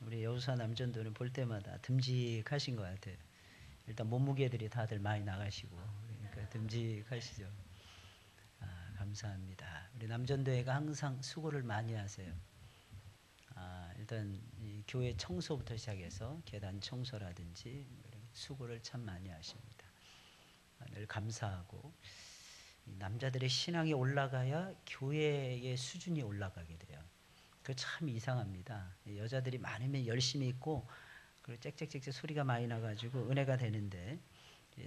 우리 여호수아 남전도는 볼 때마다 듬직하신 것 같아요. 일단 몸무게들이 다들 많이 나가시고 그러니까 듬직하시죠. 감사합니다. 우리 남전도회가 항상 수고를 많이 하세요. 일단 이 교회 청소부터 시작해서 계단 청소라든지 수고를 참 많이 하십니다. 늘 감사하고 남자들의 신앙이 올라가야 교회의 수준이 올라가게 돼요. 그거 참 이상합니다. 여자들이 많으면 열심히 있고 그리고 짹짹짹짹 소리가 많이 나가지고 은혜가 되는데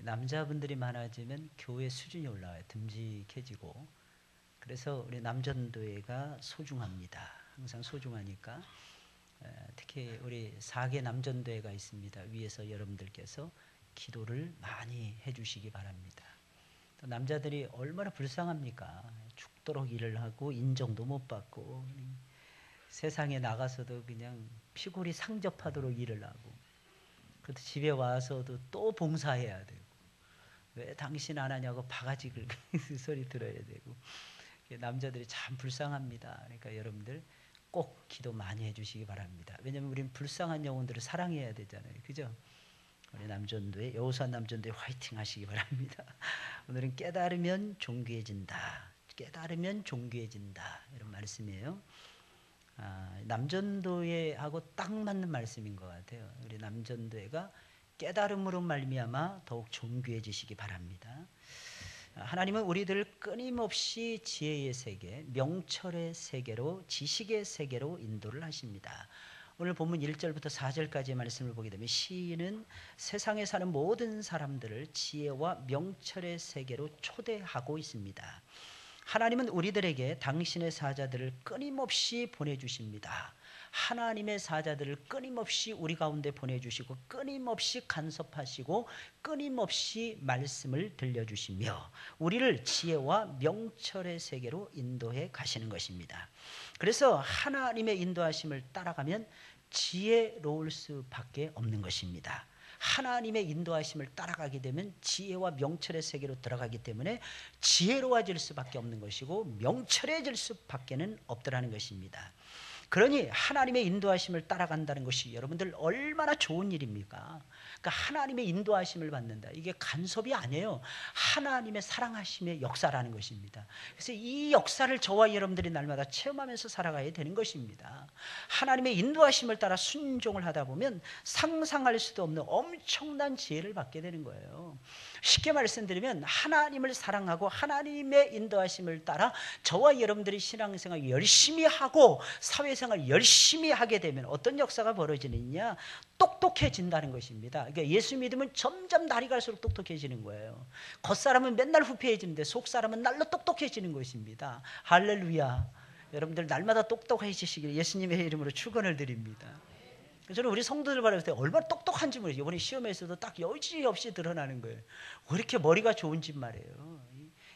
남자분들이 많아지면 교회 수준이 올라와요. 듬직해지고. 그래서 우리 남전도회가 소중합니다. 항상 소중하니까 특히 우리 4개 남전도회가 있습니다. 위에서 여러분들께서 기도를 많이 해주시기 바랍니다. 또 남자들이 얼마나 불쌍합니까? 죽도록 일을 하고 인정도 못 받고 세상에 나가서도 그냥 피골이 상접하도록 일을 하고 그것도 집에 와서도 또 봉사해야 되고 왜 당신 안 하냐고 바가지 긁는 소리 들어야 되고 남자들이 참 불쌍합니다. 그러니까 여러분들 꼭 기도 많이 해주시기 바랍니다. 왜냐하면 우리는 불쌍한 영혼들을 사랑해야 되잖아요. 그죠? 우리 남전도회 여호수아 남전도회 화이팅 하시기 바랍니다. 오늘은 깨달으면 존귀해진다. 깨달으면 존귀해진다. 이런 말씀이에요. 남전도회하고 딱 맞는 말씀인 것 같아요. 우리 남전도회가 깨달음으로 말미암아 더욱 존귀해지시기 바랍니다. 하나님은 우리들을 끊임없이 지혜의 세계, 명철의 세계로, 지식의 세계로 인도를 하십니다. 오늘 본문 1절부터 4절까지의 말씀을 보게 되면 시인은 세상에 사는 모든 사람들을 지혜와 명철의 세계로 초대하고 있습니다. 하나님은 우리들에게 당신의 사자들을 끊임없이 보내주십니다. 하나님의 사자들을 끊임없이 우리 가운데 보내주시고 끊임없이 간섭하시고 끊임없이 말씀을 들려주시며 우리를 지혜와 명철의 세계로 인도해 가시는 것입니다. 그래서 하나님의 인도하심을 따라가면 지혜로울 수밖에 없는 것입니다. 하나님의 인도하심을 따라가게 되면 지혜와 명철의 세계로 들어가기 때문에 지혜로워질 수밖에 없는 것이고 명철해질 수밖에는 없더라는 것입니다. 그러니 하나님의 인도하심을 따라간다는 것이 여러분들 얼마나 좋은 일입니까? 그러니까 하나님의 인도하심을 받는다. 이게 간섭이 아니에요. 하나님의 사랑하심의 역사라는 것입니다. 그래서 이 역사를 저와 여러분들이 날마다 체험하면서 살아가야 되는 것입니다. 하나님의 인도하심을 따라 순종을 하다 보면 상상할 수도 없는 엄청난 지혜를 받게 되는 거예요. 쉽게 말씀드리면 하나님을 사랑하고 하나님의 인도하심을 따라 저와 여러분들이 신앙생활 열심히 하고 사회생활 열심히 하게 되면 어떤 역사가 벌어지느냐? 똑똑해진다는 것입니다. 그러니까 예수 믿으면 점점 날이 갈수록 똑똑해지는 거예요. 겉사람은 맨날 후패해지는데 속사람은 날로 똑똑해지는 것입니다. 할렐루야. 여러분들 날마다 똑똑해지시길 예수님의 이름으로 축원을 드립니다. 저는 우리 성도들 바라볼 때 얼마나 똑똑한지 모르겠어요. 이번에 시험에서도 딱 여지없이 드러나는 거예요. 왜 이렇게 머리가 좋은지 말이에요.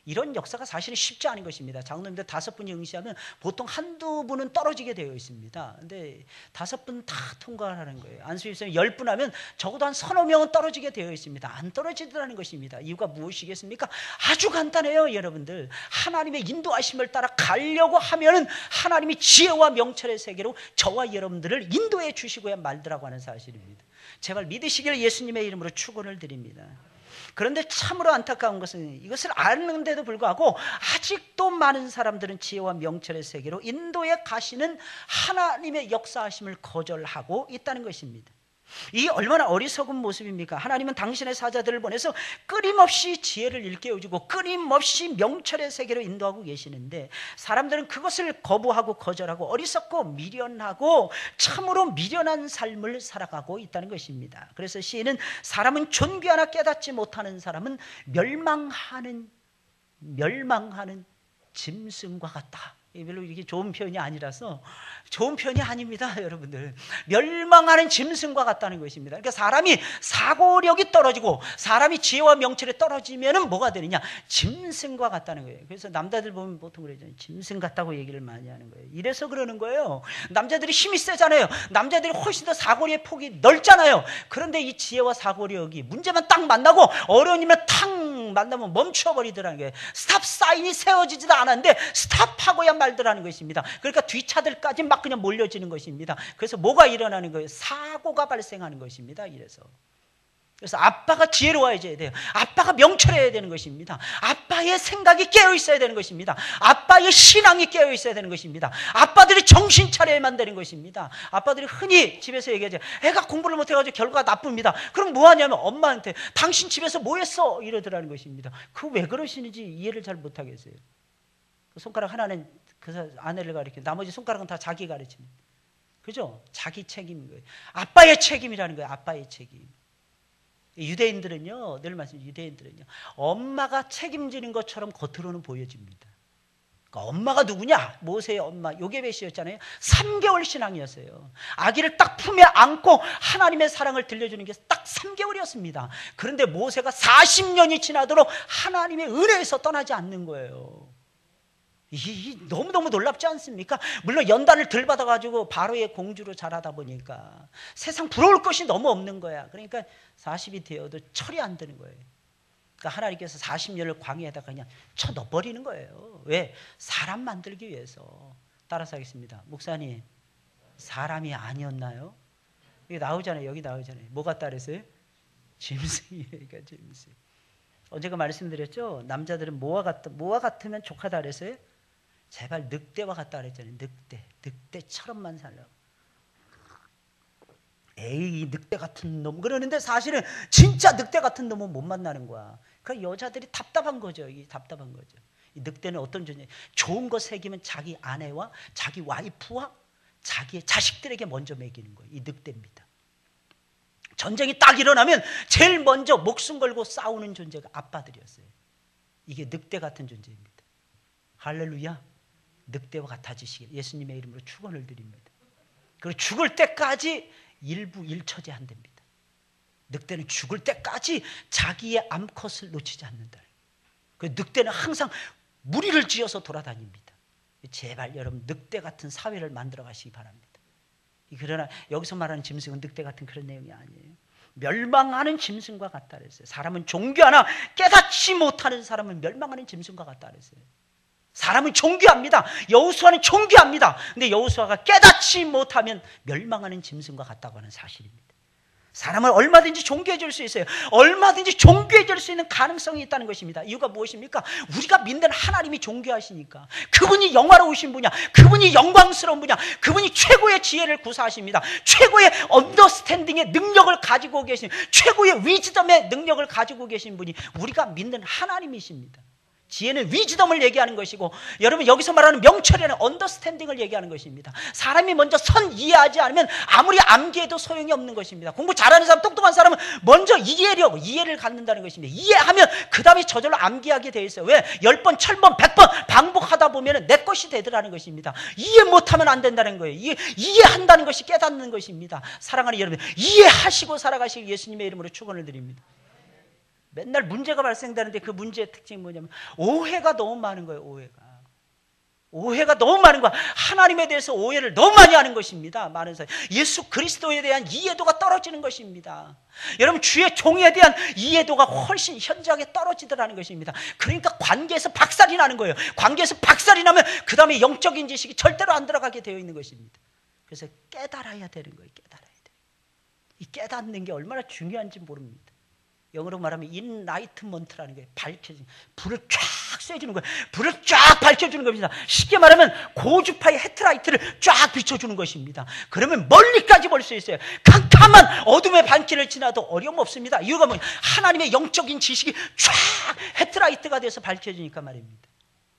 이런 역사가 사실은 쉽지 않은 것입니다. 장로님들 5분이 응시하면 보통 한두 분은 떨어지게 되어 있습니다. 근데 5분 다 통과를 하는 거예요. 안수일성이 10분 하면 적어도 한 서너 명은 떨어지게 되어 있습니다. 안 떨어지더라는 것입니다. 이유가 무엇이겠습니까? 아주 간단해요, 여러분들. 하나님의 인도하심을 따라 가려고 하면은 하나님이 지혜와 명철의 세계로 저와 여러분들을 인도해 주시고야 말더라고 하는 사실입니다. 제발 믿으시길 예수님의 이름으로 축원을 드립니다. 그런데 참으로 안타까운 것은 이것을 아는데도 불구하고 아직도 많은 사람들은 지혜와 명철의 세계로 인도에 가시는 하나님의 역사하심을 거절하고 있다는 것입니다. 이게 얼마나 어리석은 모습입니까? 하나님은 당신의 사자들을 보내서 끊임없이 지혜를 일깨워주고 끊임없이 명철의 세계로 인도하고 계시는데 사람들은 그것을 거부하고 거절하고 어리석고 미련하고 참으로 미련한 삶을 살아가고 있다는 것입니다. 그래서 시인은 사람은 존귀하나 깨닫지 못하는 사람은 멸망하는 짐승과 같다. 별로 이게 좋은 표현이 아니라서 좋은 표현이 아닙니다, 여러분들. 멸망하는 짐승과 같다는 것입니다. 그러니까 사람이 사고력이 떨어지고 사람이 지혜와 명철에 떨어지면은 뭐가 되느냐? 짐승과 같다는 거예요. 그래서 남자들 보면 보통 그러잖아요. 짐승 같다고 얘기를 많이 하는 거예요. 이래서 그러는 거예요. 남자들이 힘이 세잖아요. 남자들이 훨씬 더 사고력의 폭이 넓잖아요. 그런데 이 지혜와 사고력이 문제만 딱 만나고 어려운 일만 탁 만나면 멈춰버리더라는 거예요. 스탑 사인이 세워지지도 않았는데 스탑하고야 말더라는 것입니다. 그러니까 뒷차들까지 막 그냥 몰려지는 것입니다. 그래서 뭐가 일어나는 거예요? 사고가 발생하는 것입니다. 그래서 아빠가 지혜로워야 돼요. 아빠가 명철해야 되는 것입니다. 아빠의 생각이 깨어있어야 되는 것입니다. 아빠의 신앙이 깨어있어야 되는 것입니다. 아빠들이 정신 차려야만 되는 것입니다. 아빠들이 흔히 집에서 얘기하죠. 애가 공부를 못해가지고 결과가 나쁩니다. 그럼 뭐 하냐면 엄마한테 당신 집에서 뭐 했어? 이러더라는 것입니다. 그 왜 그러시는지 이해를 잘 못하겠어요. 그 손가락 하나는 그 아내를 가리키고 나머지 손가락은 다 자기 가르치는, 그죠? 자기 책임인 거예요. 아빠의 책임이라는 거예요. 아빠의 책임. 유대인들은요, 늘 말씀, 유대인들은요, 엄마가 책임지는 것처럼 겉으로는 보여집니다. 그러니까 엄마가 누구냐? 모세의 엄마 요게벳이었잖아요. 3개월 신앙이었어요. 아기를 딱 품에 안고 하나님의 사랑을 들려주는 게 딱 3개월이었습니다. 그런데 모세가 40년이 지나도록 하나님의 은혜에서 떠나지 않는 거예요. 너무너무 놀랍지 않습니까? 물론 연단을 덜 받아가지고 바로의 공주로 자라다 보니까 세상 부러울 것이 너무 없는 거야. 그러니까 40이 되어도 철이 안 드는 거예요. 그러니까 하나님께서 40년을 광야에다가 그냥 쳐넣어버리는 거예요. 왜? 사람 만들기 위해서. 따라서 하겠습니다. 목사님, 사람이 아니었나요? 여기 나오잖아요. 여기 나오잖아요. 뭐 같다 그랬어요? 짐승이니까 짐승. 언제가 말씀드렸죠? 남자들은 뭐와 같으면 족하다 그랬어요? 제발 늑대와 같다 그랬잖아요. 늑대처럼만 살라고. 에이, 이 늑대 같은 놈 그러는데 사실은 진짜 늑대 같은 놈은 못 만나는 거야. 그러니까 여자들이 답답한 거죠. 이 답답한 거죠. 이 늑대는 어떤 존재? 좋은 거 새기면 자기 아내와 자기 와이프와 자기의 자식들에게 먼저 먹이는 거예요. 이 늑대입니다. 전쟁이 딱 일어나면 제일 먼저 목숨 걸고 싸우는 존재가 아빠들이었어요. 이게 늑대 같은 존재입니다. 할렐루야. 늑대와 같아지시길 예수님의 이름으로 축원을 드립니다. 그리고 죽을 때까지 일부일처제 한답니다. 늑대는 죽을 때까지 자기의 암컷을 놓치지 않는다. 그 늑대는 항상 무리를 지어서 돌아다닙니다. 제발 여러분 늑대 같은 사회를 만들어 가시기 바랍니다. 그러나 여기서 말하는 짐승은 늑대 같은 그런 내용이 아니에요. 멸망하는 짐승과 같다 그랬어요. 사람은 존귀하나 깨닫지 못하는 사람은 멸망하는 짐승과 같다 그랬어요. 사람은 존귀합니다. 여호수아는 존귀합니다. 근데 여호수아가 깨닫지 못하면 멸망하는 짐승과 같다고 하는 사실입니다. 사람을 얼마든지 존귀해 줄 수 있어요. 얼마든지 존귀해 줄 수 있는 가능성이 있다는 것입니다. 이유가 무엇입니까? 우리가 믿는 하나님이 존귀하시니까. 그분이 영화로우신 분이야. 그분이 영광스러운 분이야. 그분이 최고의 지혜를 구사하십니다. 최고의 언더스탠딩의 능력을 가지고 계신, 최고의 위즈덤의 능력을 가지고 계신 분이 우리가 믿는 하나님이십니다. 지혜는 위즈덤을 얘기하는 것이고, 여러분 여기서 말하는 명철이라는 언더스탠딩을 얘기하는 것입니다. 사람이 먼저 선 이해하지 않으면 아무리 암기해도 소용이 없는 것입니다. 공부 잘하는 사람, 똑똑한 사람은 먼저 이해를 갖는다는 것입니다. 이해하면 그 다음에 저절로 암기하게 되어 있어요. 왜? 10번, 1000번, 100번 반복하다 보면 내 것이 되더라는 것입니다. 이해 못하면 안 된다는 거예요. 이해한다는 것이 깨닫는 것입니다. 사랑하는 여러분, 이해하시고 살아가시길 예수님의 이름으로 축원을 드립니다. 맨날 문제가 발생되는데 그 문제의 특징이 뭐냐면 오해가 너무 많은 거예요. 오해가 너무 많은 거야. 하나님에 대해서 오해를 너무 많이 하는 것입니다. 많은 사람. 예수 그리스도에 대한 이해도가 떨어지는 것입니다. 여러분 주의 종에 대한 이해도가 훨씬 현저하게 떨어지더라는 것입니다. 그러니까 관계에서 박살이 나는 거예요. 관계에서 박살이 나면 그 다음에 영적인 지식이 절대로 안 들어가게 되어 있는 것입니다. 그래서 깨달아야 되는 거예요. 깨달아야 돼요. 이 깨닫는 게 얼마나 중요한지 모릅니다. 영어로 말하면 인라이트먼트라는 게 밝혀지는, 불을 쫙 쐬주는 거예요. 불을 쫙 밝혀주는 겁니다. 쉽게 말하면 고주파의 헤드라이트를 쫙 비춰주는 것입니다. 그러면 멀리까지 볼 수 있어요. 캄캄한 어둠의 반길을 지나도 어려움 없습니다. 이유가 뭐냐? 하나님의 영적인 지식이 쫙 헤드라이트가 돼서 밝혀지니까 말입니다.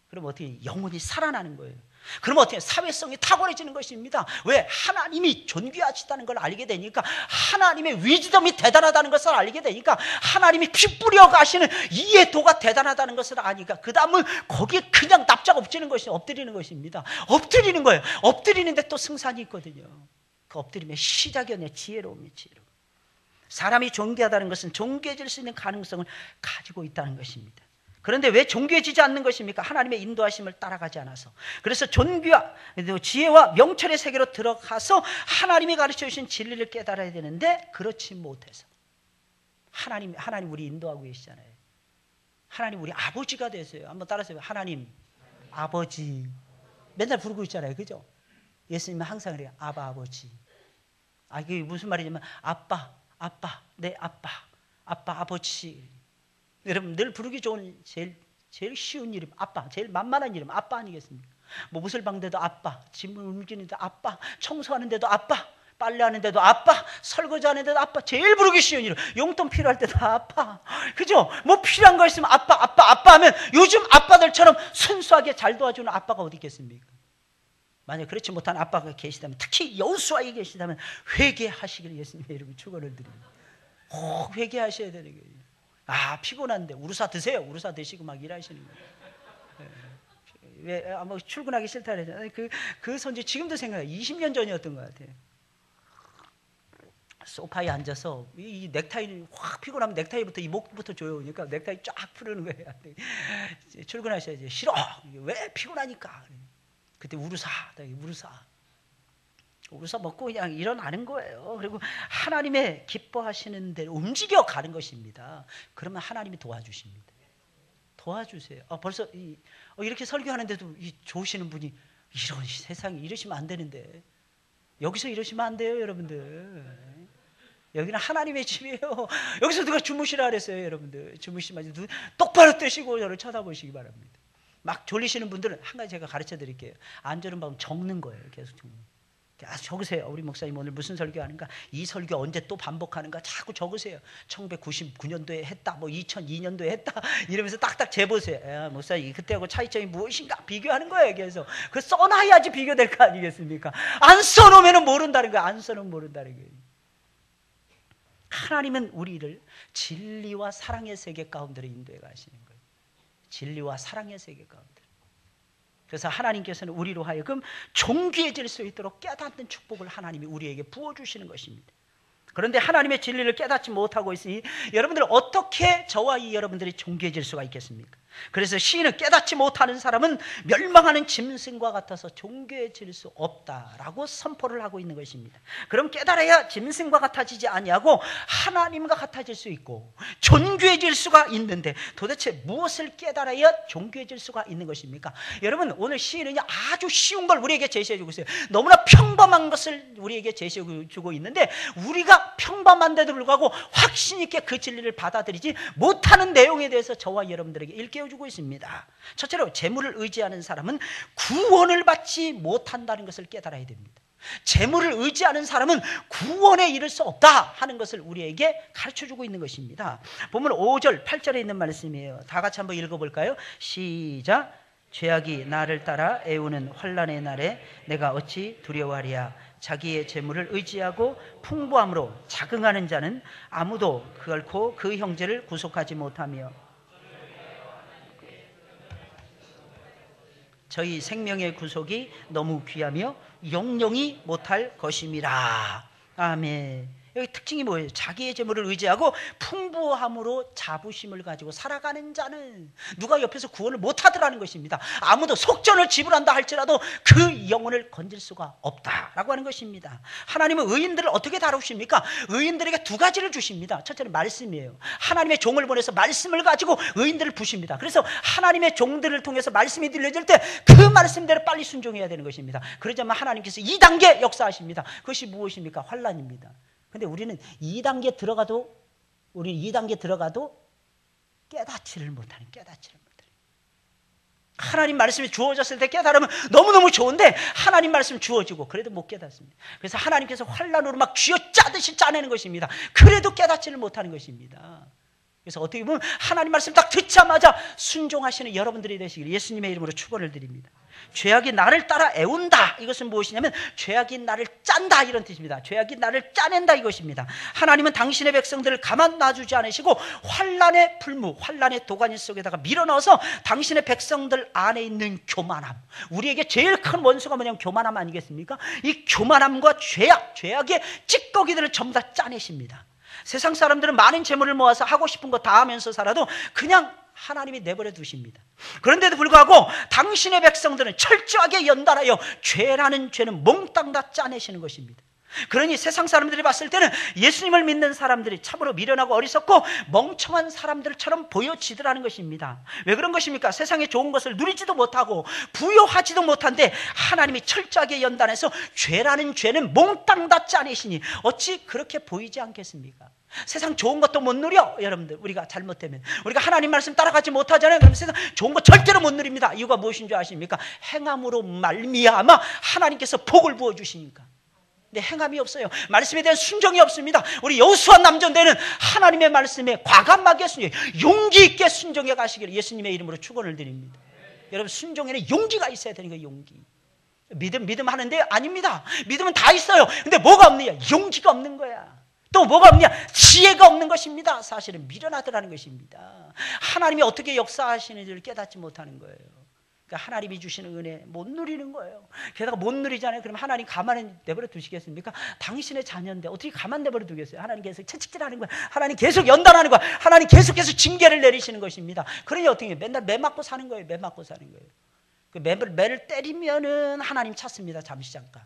그럼 어떻게 영혼이 살아나는 거예요. 그럼 어떻게 사회성이 탁월해지는 것입니다. 왜? 하나님이 존귀하시다는 걸 알게 되니까, 하나님의 위즈덤이 대단하다는 것을 알게 되니까, 하나님이 피 뿌려 가시는 이해도가 대단하다는 것을 아니까 그 다음은 거기에 그냥 납작 엎드리는 것입니다. 엎드리는 거예요. 엎드리는데 또 승산이 있거든요. 그 엎드림의 시작이네. 지혜로움이 지혜로움. 사람이 존귀하다는 것은 존귀해질 수 있는 가능성을 가지고 있다는 것입니다. 그런데 왜 존귀해지지 않는 것입니까? 하나님의 인도하심을 따라가지 않아서. 그래서 존귀와 지혜와 명철의 세계로 들어가서 하나님이 가르쳐 주신 진리를 깨달아야 되는데 그렇지 못해서. 하나님 우리 인도하고 계시잖아요. 하나님 우리 아버지가 되세요. 한번 따라하세요. 하나님 아버지. 맨날 부르고 있잖아요. 그죠? 예수님은 항상 그래요. 아바 아버지. 이게 무슨 말이냐면 아빠 내 아빠 아버지. 여러분 늘 부르기 좋은 제일 쉬운 이름 아빠, 제일 만만한 이름 아빠 아니겠습니까? 뭐 무술 방대도 아빠, 짐을 옮기는데도 아빠, 청소하는데도 아빠, 빨래하는데도 아빠, 설거지하는데도 아빠. 제일 부르기 쉬운 이름. 용돈 필요할 때도 아빠. 그죠? 뭐 필요한 거 있으면 아빠 하면 요즘 아빠들처럼 순수하게 잘 도와주는 아빠가 어디 있겠습니까? 만약 그렇지 못한 아빠가 계시다면, 특히 여호수아에 계시다면 회개하시기를 예수님의 이름으로 축원을 드립니다. 꼭 회개하셔야 되는 거예요. 피곤한데 우루사 드세요. 우루사 드시고 막 일하시는 거예요. 왜 뭐 출근하기 싫다 그러잖아요. 그 선지 지금도 생각해요. 20년 전이었던 것 같아요. 소파에 앉아서 이 넥타이를 확 피곤하면 넥타이부터 이 목부터 줘요. 그러니까 넥타이 쫙 풀는 거예요. 출근하셔야지. 싫어. 왜? 피곤하니까. 그때 우루사 먹고 그냥 일어나는 거예요. 그리고 하나님의 기뻐하시는 대로 움직여 가는 것입니다. 그러면 하나님이 도와주십니다. 도와주세요. 벌써 이렇게 설교하는데도 좋으시는 분이 이런 세상에 이러시면 안 되는데 여기서 이러시면 안 돼요, 여러분들. 여기는 하나님의 집이에요. 여기서 누가 주무시라 그랬어요, 여러분들. 주무시면 똑바로 뜨시고 저를 쳐다보시기 바랍니다. 막 졸리시는 분들은 한 가지 제가 가르쳐 드릴게요. 안 졸은 밤은 적는 거예요. 계속 적으세요. 우리 목사님 오늘 무슨 설교하는가? 이 설교 언제 또 반복하는가? 자꾸 적으세요. 1999년도에 했다, 뭐 2002년도에 했다 이러면서 딱딱 재보세요. 목사님 그때하고 차이점이 무엇인가 비교하는 거예요. 그래서 그 써놔야지 비교될 거 아니겠습니까? 안 써놓으면 모른다는 거예요. 안 써놓으면 모른다는 거예요. 하나님은 우리를 진리와 사랑의 세계 가운데로 인도해 가시는 거예요. 진리와 사랑의 세계 가운데. 그래서 하나님께서는 우리로 하여금 존귀해질 수 있도록 깨닫는 축복을 하나님이 우리에게 부어주시는 것입니다. 그런데 하나님의 진리를 깨닫지 못하고 있으니 여러분들 어떻게 저와 여러분들이 존귀해질 수가 있겠습니까? 그래서 시인은 깨닫지 못하는 사람은 멸망하는 짐승과 같아서 존귀해질 수 없다라고 선포를 하고 있는 것입니다. 그럼 깨달아야 짐승과 같아지지 아니하고 하나님과 같아질 수 있고 존귀해질 수가 있는데 도대체 무엇을 깨달아야 존귀해질 수가 있는 것입니까? 여러분 오늘 시인은 아주 쉬운 걸 우리에게 제시해주고 있어요. 너무나 평범한 것을 우리에게 제시해주고 있는데 우리가 평범한데도 불구하고 확신 있게 그 진리를 받아들이지 못하는 내용에 대해서 저와 여러분들에게 일깨워주고 있습니다. 첫째로 재물을 의지하는 사람은 구원을 받지 못한다는 것을 깨달아야 됩니다. 재물을 의지하는 사람은 구원에 이를 수 없다 하는 것을 우리에게 가르쳐주고 있는 것입니다. 보면 5절 8절에 있는 말씀이에요. 다 같이 한번 읽어볼까요? 시작. 죄악이 나를 따라 애우는 환난의 날에 내가 어찌 두려워하랴. 자기의 재물을 의지하고 풍부함으로 자긍하는 자는 아무도 결코 그 형제를 구속하지 못하며 저희 생명의 구속이 너무 귀하며 영영이 못할 것임이라. 아멘. 여기 특징이 뭐예요? 자기의 재물을 의지하고 풍부함으로 자부심을 가지고 살아가는 자는 누가 옆에서 구원을 못하더라는 것입니다. 아무도 속전을 지불한다 할지라도 그 영혼을 건질 수가 없다라고 하는 것입니다. 하나님은 의인들을 어떻게 다루십니까? 의인들에게 두 가지를 주십니다. 첫째는 말씀이에요. 하나님의 종을 보내서 말씀을 가지고 의인들을 부십니다. 그래서 하나님의 종들을 통해서 말씀이 들려질 때 그 말씀대로 빨리 순종해야 되는 것입니다. 그러자면 하나님께서 2단계 역사하십니다. 그것이 무엇입니까? 환난입니다. 근데 우리는 2단계 들어가도 깨닫지를 못하는. 하나님 말씀이 주어졌을 때 깨달으면 너무너무 좋은데 하나님 말씀 주어지고 그래도 못 깨닫습니다. 그래서 하나님께서 환난으로 막 쥐어짜듯이 짜내는 것입니다. 그래도 깨닫지를 못하는 것입니다. 그래서 어떻게 보면 하나님 말씀 딱 듣자마자 순종하시는 여러분들이 되시길 예수님의 이름으로 축원을 드립니다. 죄악이 나를 따라 애운다. 이것은 무엇이냐면 죄악이 나를 짠다 이런 뜻입니다. 죄악이 나를 짜낸다 이것입니다. 하나님은 당신의 백성들을 가만 놔주지 않으시고 환난의 풀무, 환난의 도가니 속에다가 밀어넣어서 당신의 백성들 안에 있는 교만함, 우리에게 제일 큰 원수가 뭐냐면 교만함 아니겠습니까? 이 교만함과 죄악의 찌꺼기들을 전부 다 짜내십니다. 세상 사람들은 많은 재물을 모아서 하고 싶은 거 다 하면서 살아도 그냥 하나님이 내버려 두십니다. 그런데도 불구하고 당신의 백성들은 철저하게 연달아요 죄라는 죄는 몽땅 다 짜내시는 것입니다. 그러니 세상 사람들이 봤을 때는 예수님을 믿는 사람들이 참으로 미련하고 어리석고 멍청한 사람들처럼 보여지더라는 것입니다. 왜 그런 것입니까? 세상에 좋은 것을 누리지도 못하고 부여하지도 못한데 하나님이 철저하게 연단해서 죄라는 죄는 몽땅 닿지 않으시니 어찌 그렇게 보이지 않겠습니까? 세상 좋은 것도 못 누려. 여러분들, 우리가 잘못되면 우리가 하나님 말씀 따라가지 못하잖아요. 그럼 세상 좋은 거 절대로 못 누립니다. 이유가 무엇인 줄 아십니까? 행함으로 말미암아 하나님께서 복을 부어주시니까. 근데 행함이 없어요. 말씀에 대한 순종이 없습니다. 우리 여호수아 남전대는 하나님의 말씀에 과감하게 순종, 용기 있게 순종해 가시기를 예수님의 이름으로 축원을 드립니다. 여러분, 순종에는 용기가 있어야 되는 거예요. 용기. 믿음 하는데 아닙니다. 믿음은 다 있어요. 근데 뭐가 없느냐? 용기가 없는 거야. 또 뭐가 없냐? 지혜가 없는 것입니다. 사실은 미련하더라는 것입니다. 하나님이 어떻게 역사하시는지를 깨닫지 못하는 거예요. 그러니까 하나님이 주시는 은혜 못 누리는 거예요. 게다가 못 누리잖아요. 그럼 하나님 가만히 내버려 두시겠습니까? 당신의 자녀인데 어떻게 가만 내버려 두겠어요? 하나님 계속 채찍질하는 거야. 하나님 계속 연단하는 거야. 하나님 계속해서 징계를 내리시는 것입니다. 그러니 어떻게 해요? 맨날 매 맞고 사는 거예요. 매 맞고 사는 거예요. 그 매를 때리면은 하나님 찾습니다. 잠시 잠깐.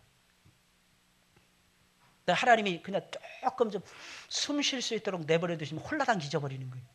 하나님이 그냥 조금 좀 숨 쉴 수 있도록 내버려 두시면 홀라당 잊어버리는 거예요.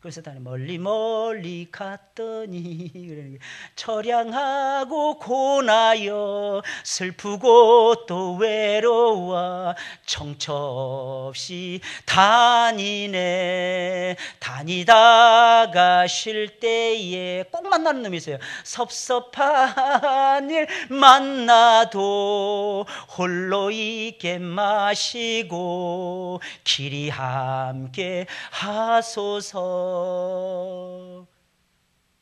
그래서 멀리 멀리 갔더니 처량하고 고나여 슬프고 또 외로워 정처없이 다니네. 다니다가 쉴 때에 꼭 만나는 놈이 있어요. 섭섭한 일 만나도 홀로 있게 마시고 길이 함께 하소서.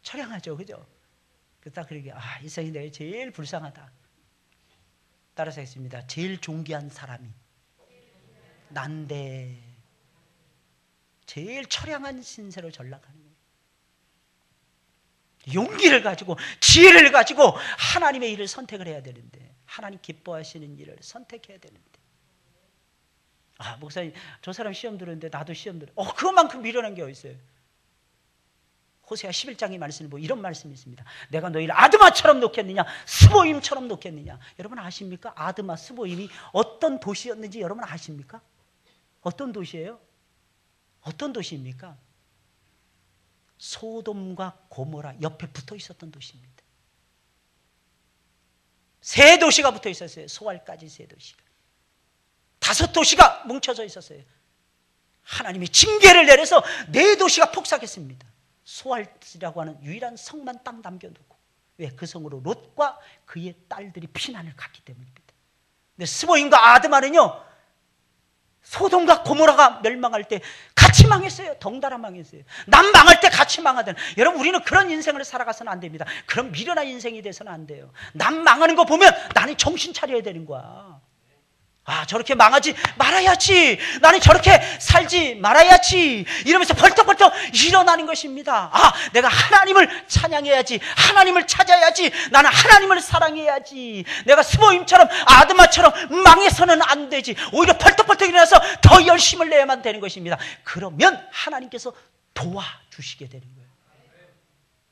처량하죠, 그죠? 딱 그러게, 이 세상에 내가 제일 불쌍하다. 따라서 했습니다. 제일 존귀한 사람이 난데 제일 처량한 신세로 전락하는 거예요. 용기를 가지고 지혜를 가지고 하나님의 일을 선택을 해야 되는데, 하나님 기뻐하시는 일을 선택해야 되는데, 목사님 저 사람 시험 들었는데 나도 시험 들어. 그만큼 미련한 게 어디 있어요? 호세아 11장의 말씀을 보면 이런 말씀이 있습니다. 내가 너희를 아드마처럼 놓겠느냐 스보임처럼 놓겠느냐. 여러분 아십니까? 아드마 스보임이 어떤 도시였는지 여러분 아십니까? 어떤 도시예요? 어떤 도시입니까? 소돔과 고모라 옆에 붙어 있었던 도시입니다. 세 도시가 붙어 있었어요. 소알까지 세 도시가. 5도시가 뭉쳐져 있었어요. 하나님이 징계를 내려서 4도시가 폭삭했습니다. 소알이라고 하는 유일한 성만 딱 남겨두고. 왜? 그 성으로 롯과 그의 딸들이 피난을 갔기 때문입니다. 근데 스보임과 아드마는요, 소돔과 고모라가 멸망할 때 같이 망했어요. 덩달아 망했어요. 남 망할 때 같이 망하던. 여러분, 우리는 그런 인생을 살아가서는 안 됩니다. 그런 미련한 인생이 돼서는 안 돼요. 남 망하는 거 보면 나는 정신 차려야 되는 거야. 저렇게 망하지 말아야지. 나는 저렇게 살지 말아야지. 이러면서 벌떡벌떡 일어나는 것입니다. 내가 하나님을 찬양해야지. 하나님을 찾아야지. 나는 하나님을 사랑해야지. 내가 스보임처럼 아드마처럼 망해서는 안 되지. 오히려 벌떡벌떡 일어나서 더 열심을 내야만 되는 것입니다. 그러면 하나님께서 도와주시게 되는 거예요.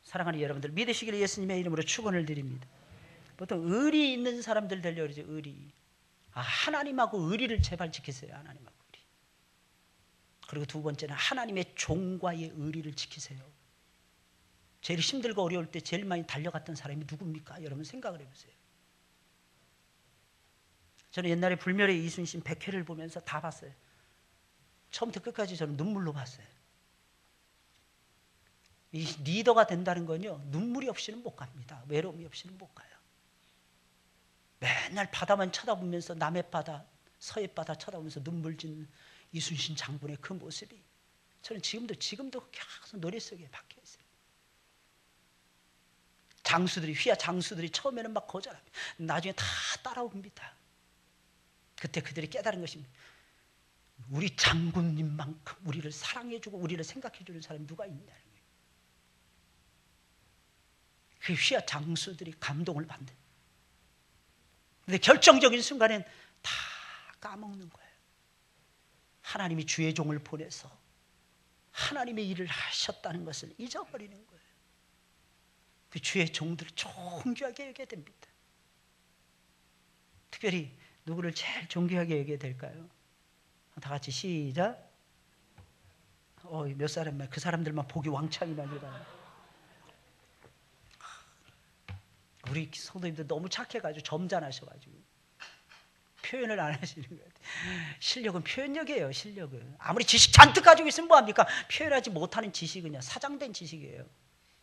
사랑하는 여러분들, 믿으시기를 예수님의 이름으로 축원을 드립니다. 보통 의리 있는 사람들 되려고 그러죠. 의리. 하나님하고 의리를 제발 지키세요. 하나님하고 의리. 그리고 두 번째는 하나님의 종과의 의리를 지키세요. 제일 힘들고 어려울 때 제일 많이 달려갔던 사람이 누굽니까? 여러분 생각을 해보세요. 저는 옛날에 불멸의 이순신 100회를 보면서 다 봤어요. 처음부터 끝까지 저는 눈물로 봤어요. 이 리더가 된다는 건요, 눈물이 없이는 못 갑니다. 외로움이 없이는 못 가요. 맨날 바다만 쳐다보면서 남해 바다, 서해 바다 쳐다보면서 눈물 짓는 이순신 장군의 그 모습이 저는 지금도 계속 노래 속에 박혀 있어요. 휘하 장수들이 처음에는 막 거절합니다. 나중에 다 따라옵니다. 그때 그들이 깨달은 것입니다. 우리 장군님만큼 우리를 사랑해주고 우리를 생각해주는 사람이 누가 있냐는 거예요. 그 휘하 장수들이 감동을 받는. 근데 결정적인 순간엔 다 까먹는 거예요. 하나님이 주의 종을 보내서 하나님의 일을 하셨다는 것을 잊어버리는 거예요. 그 주의 종들을 존귀하게 여겨야 됩니다. 특별히 누구를 제일 존귀하게 여겨야 될까요? 다 같이 시작. 몇 사람만, 그 사람들만 복이 왕창이라니까. 우리 성도님들 너무 착해가지고 점잖으셔가지고 표현을 안 하시는 것 같아요. 실력은 표현력이에요. 실력은 아무리 지식 잔뜩 가지고 있으면 뭐합니까? 표현하지 못하는 지식은요, 사장된 지식이에요.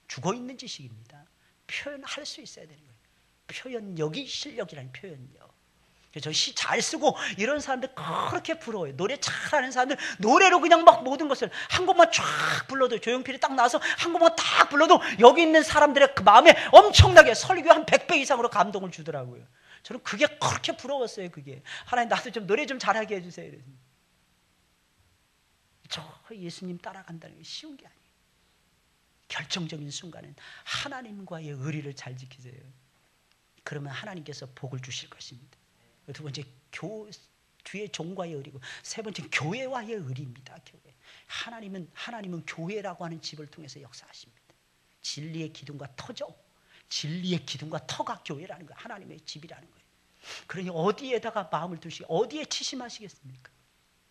죽어있는 지식입니다. 표현할 수 있어야 되는 거예요. 표현력이 실력이라는 표현력. 저 시 잘 쓰고 이런 사람들 그렇게 부러워요. 노래 잘하는 사람들 노래로 그냥 막 모든 것을 한 곡만 쫙 불러도, 조용필이 딱 나와서 한 곡만 딱 불러도 여기 있는 사람들의 그 마음에 엄청나게 설교 한 100배 이상으로 감동을 주더라고요. 저는 그게 그렇게 부러웠어요. 그게 하나님, 나도 좀 노래 좀 잘하게 해주세요. 저 예수님 따라간다는 게 쉬운 게 아니에요. 결정적인 순간은 하나님과의 의리를 잘 지키세요. 그러면 하나님께서 복을 주실 것입니다. 두 번째, 주의 종과의 의리고, 세 번째 교회와의 의리입니다. 교회. 하나님은 교회라고 하는 집을 통해서 역사하십니다. 진리의 기둥과 터죠. 진리의 기둥과 터가 교회라는 거예요. 하나님의 집이라는 거예요. 그러니 어디에다가 마음을 두시고 어디에 치심하시겠습니까?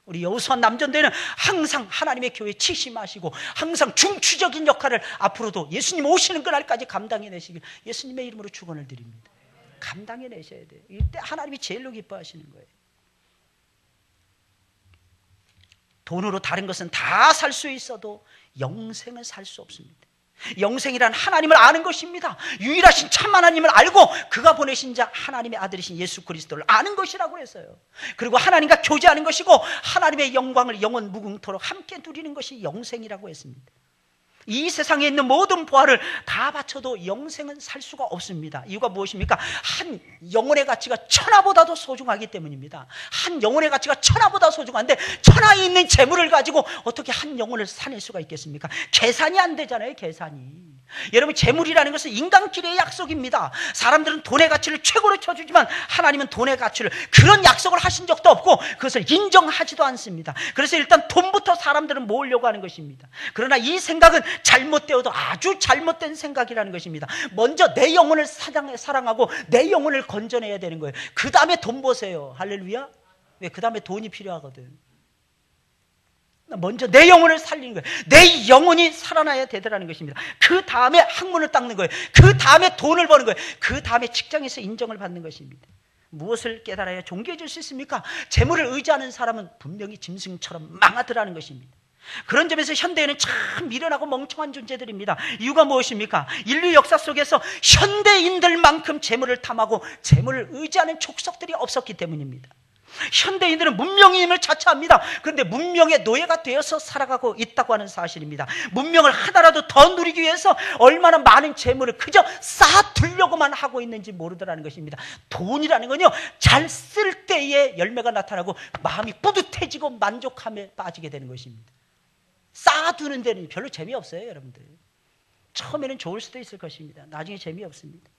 우리 여호수아 남전대는 항상 하나님의 교회에 치심하시고 항상 중추적인 역할을 앞으로도 예수님 오시는 그날까지 감당해내시길 예수님의 이름으로 축원을 드립니다. 감당해내셔야 돼요. 이때 하나님이 제일로 기뻐하시는 거예요. 돈으로 다른 것은 다 살 수 있어도 영생은 살 수 없습니다. 영생이란 하나님을 아는 것입니다. 유일하신 참 하나님을 알고 그가 보내신 자 하나님의 아들이신 예수 그리스도를 아는 것이라고 했어요. 그리고 하나님과 교제하는 것이고 하나님의 영광을 영원 무궁토록 함께 누리는 것이 영생이라고 했습니다. 이 세상에 있는 모든 보화를 다 바쳐도 영생은 살 수가 없습니다. 이유가 무엇입니까? 한 영혼의 가치가 천하보다도 소중하기 때문입니다. 한 영혼의 가치가 천하보다 소중한데 천하에 있는 재물을 가지고 어떻게 한 영혼을 사낼 수가 있겠습니까? 계산이 안 되잖아요. 계산이. 여러분, 재물이라는 것은 인간끼리의 약속입니다. 사람들은 돈의 가치를 최고로 쳐주지만 하나님은 돈의 가치를 그런 약속을 하신 적도 없고 그것을 인정하지도 않습니다. 그래서 일단 돈부터 사람들은 모으려고 하는 것입니다. 그러나 이 생각은 잘못되어도 아주 잘못된 생각이라는 것입니다. 먼저 내 영혼을 사랑하고 내 영혼을 건져내야 되는 거예요. 그 다음에 돈 보세요. 할렐루야. 왜? 그 다음에 돈이 필요하거든. 먼저 내 영혼을 살리는 거예요. 내 영혼이 살아나야 되더라는 것입니다. 그 다음에 학문을 닦는 거예요. 그 다음에 돈을 버는 거예요. 그 다음에 직장에서 인정을 받는 것입니다. 무엇을 깨달아야 존귀해질 수 있습니까? 재물을 의지하는 사람은 분명히 짐승처럼 망하더라는 것입니다. 그런 점에서 현대에는 참 미련하고 멍청한 존재들입니다. 이유가 무엇입니까? 인류 역사 속에서 현대인들만큼 재물을 탐하고 재물을 의지하는 족속들이 없었기 때문입니다. 현대인들은 문명임을 자처합니다. 그런데 문명의 노예가 되어서 살아가고 있다고 하는 사실입니다. 문명을 하나라도 더 누리기 위해서 얼마나 많은 재물을 그저 쌓아두려고만 하고 있는지 모르더라는 것입니다. 돈이라는 건요, 잘 쓸 때에 열매가 나타나고 마음이 뿌듯해지고 만족함에 빠지게 되는 것입니다. 쌓아두는 데는 별로 재미없어요. 여러분들, 처음에는 좋을 수도 있을 것입니다. 나중에 재미없습니다.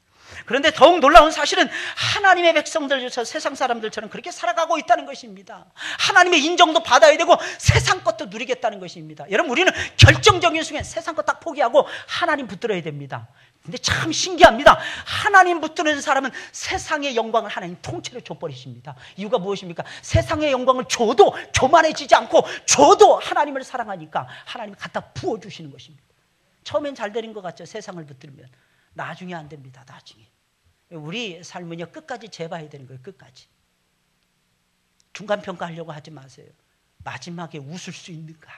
그런데 더욱 놀라운 사실은 하나님의 백성들조차 세상 사람들처럼 그렇게 살아가고 있다는 것입니다. 하나님의 인정도 받아야 되고 세상 것도 누리겠다는 것입니다. 여러분, 우리는 결정적인 순간 세상 것 딱 포기하고 하나님 붙들어야 됩니다. 근데 참 신기합니다. 하나님 붙드는 사람은 세상의 영광을 하나님 통째로 줘버리십니다. 이유가 무엇입니까? 세상의 영광을 줘도 교만해지지 않고 줘도 하나님을 사랑하니까 하나님이 갖다 부어주시는 것입니다. 처음엔 잘 되는 것 같죠? 세상을 붙들면. 나중에 안 됩니다. 나중에. 우리 삶은요, 끝까지 재봐야 되는 거예요. 끝까지. 중간평가하려고 하지 마세요. 마지막에 웃을 수 있는가?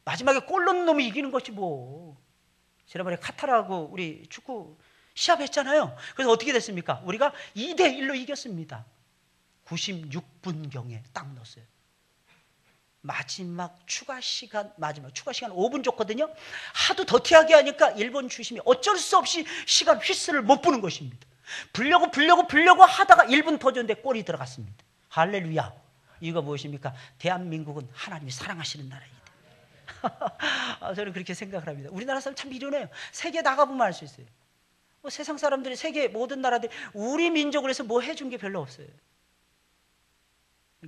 마지막에 골 넣는 놈이 이기는 것이 뭐. 지난번에 카타르하고 우리 축구 시합했잖아요. 그래서 어떻게 됐습니까? 우리가 2대1로 이겼습니다. 96분경에 딱 넣었어요. 마지막 추가 시간 5분 줬거든요. 하도 더티하게 하니까 일본 주심이 어쩔 수 없이 시간 휘슬을 못 부는 것입니다. 불려고 하다가 1분 더 줬는데 골이 들어갔습니다. 할렐루야. 이유가 무엇입니까? 대한민국은 하나님이 사랑하시는 나라이기 때문에. 저는 그렇게 생각을 합니다. 우리나라 사람 참 미련해요. 세계 나가보면 알 수 있어요. 세상 사람들이, 세계 모든 나라들이 우리 민족을 해서 뭐 해준 게 별로 없어요.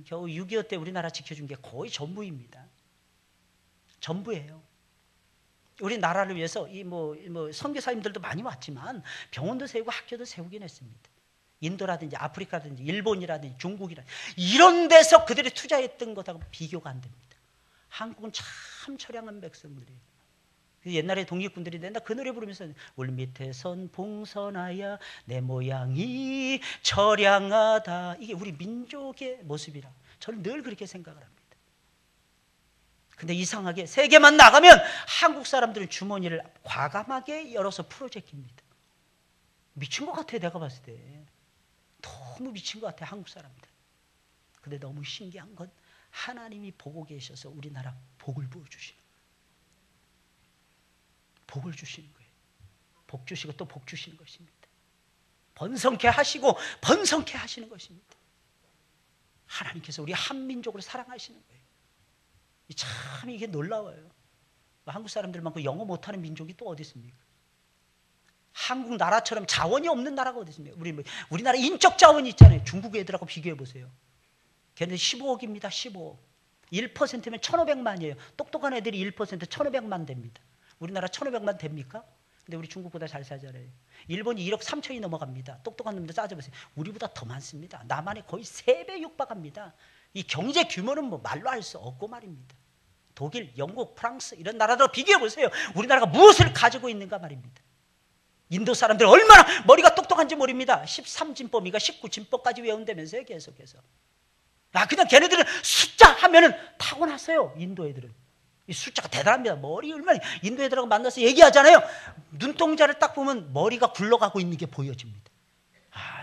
겨우 6.25 때 우리나라 지켜준 게 거의 전부입니다. 전부예요. 우리 나라를 위해서 선교사님들도 많이 왔지만 병원도 세우고 학교도 세우긴 했습니다. 인도라든지 아프리카라든지 일본이라든지 중국이라든지 이런 데서 그들이 투자했던 것하고 비교가 안 됩니다. 한국은 참 처량한 백성들이에요. 옛날에 독립군들이 맨날 그 노래 부르면서 울 밑에선 봉선하야 내 모양이 처량하다. 이게 우리 민족의 모습이라 저는 늘 그렇게 생각을 합니다. 근데 이상하게 세계만 나가면 한국 사람들은 주머니를 과감하게 열어서 풀어제낍니다. 미친 것 같아. 내가 봤을 때 너무 미친 것 같아 한국 사람들. 근데 너무 신기한 건 하나님이 보고 계셔서 우리나라 복을 부어주시는 거예요. 복을 주시는 거예요. 복 주시고 또 복 주시는 것입니다. 번성케 하시고 번성케 하시는 것입니다. 하나님께서 우리 한민족을 사랑하시는 거예요. 참 이게 놀라워요. 한국 사람들 많고 영어 못하는 민족이 또 어디 있습니까? 한국 나라처럼 자원이 없는 나라가 어디 있습니까? 우리나라 인적 자원이 있잖아요. 중국 애들하고 비교해 보세요. 걔네들 15억입니다. 15억. 1%면 1,500만이에요. 똑똑한 애들이 1% 1,500만 됩니다. 우리나라 1,500만 됩니까? 근데 우리 중국보다 잘 살잖아요. 일본이 1억 3천이 넘어갑니다. 똑똑한 놈들 따져보세요. 우리보다 더 많습니다. 남한에 거의 3배 육박합니다. 이 경제 규모는 뭐 말로 할 수 없고 말입니다. 독일, 영국, 프랑스 이런 나라들과 비교해 보세요. 우리나라가 무엇을 가지고 있는가 말입니다. 인도 사람들 얼마나 머리가 똑똑한지 모릅니다. 13진법이가 19진법까지 외운다면서요. 계속해서. 그냥 걔네들은 숫자 하면은 타고났어요. 인도 애들은. 이 숫자가 대단합니다. 머리 얼마나. 인도 애들하고 만나서 얘기하잖아요. 눈동자를 딱 보면 머리가 굴러가고 있는 게 보여집니다.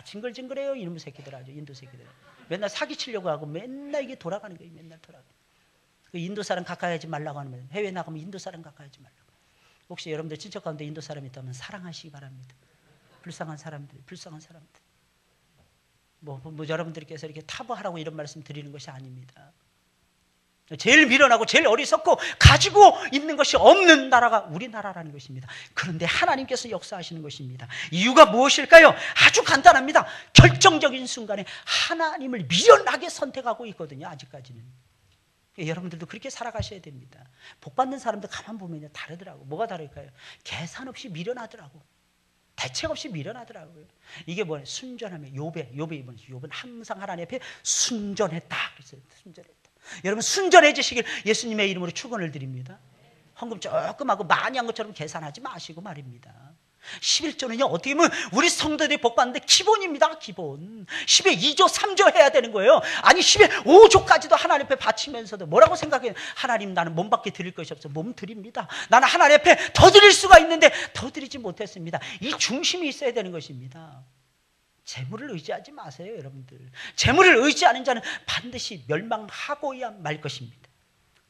징글징글해요. 이놈의 새끼들 아주 인도 새끼들. 맨날 사기치려고 하고 맨날 이게 돌아가는 거예요. 맨날 돌아가. 인도 사람 가까이 하지 말라고 하면 해외 나가면 인도 사람 가까이 하지 말라고. 혹시 여러분들 친척 가운데 인도 사람이 있다면 사랑하시기 바랍니다. 불쌍한 사람들. 뭐 여러분들께서 이렇게 타부하라고 이런 말씀 드리는 것이 아닙니다. 제일 미련하고 제일 어리석고 가지고 있는 것이 없는 나라가 우리나라라는 것입니다. 그런데 하나님께서 역사하시는 것입니다. 이유가 무엇일까요? 아주 간단합니다. 결정적인 순간에 하나님을 미련하게 선택하고 있거든요. 아직까지는. 여러분들도 그렇게 살아가셔야 됩니다. 복 받는 사람들 가만 보면 다르더라고. 뭐가 다를까요? 계산 없이 미련하더라고. 대책 없이 미련하더라고요. 이게 뭐예요? 순전하면 욥은 항상 하나님 앞에 순전했다. 그랬어요. 순전했다. 여러분 순전해지시길 예수님의 이름으로 축원을 드립니다. 헌금 조금 하고 많이 한 것처럼 계산하지 마시고 말입니다. 11조는요 어떻게 보면 우리 성도들이 복받는데 기본입니다. 기본 10에 2조 3조 해야 되는 거예요. 아니 10에 5조까지도 하나님 앞에 바치면서도 뭐라고 생각해요? 하나님 나는 몸밖에 드릴 것이 없어. 몸 드립니다. 나는 하나님 앞에 더 드릴 수가 있는데 더 드리지 못했습니다. 이 중심이 있어야 되는 것입니다. 재물을 의지하지 마세요. 여러분들 재물을 의지하는 자는 반드시 멸망하고야 말 것입니다.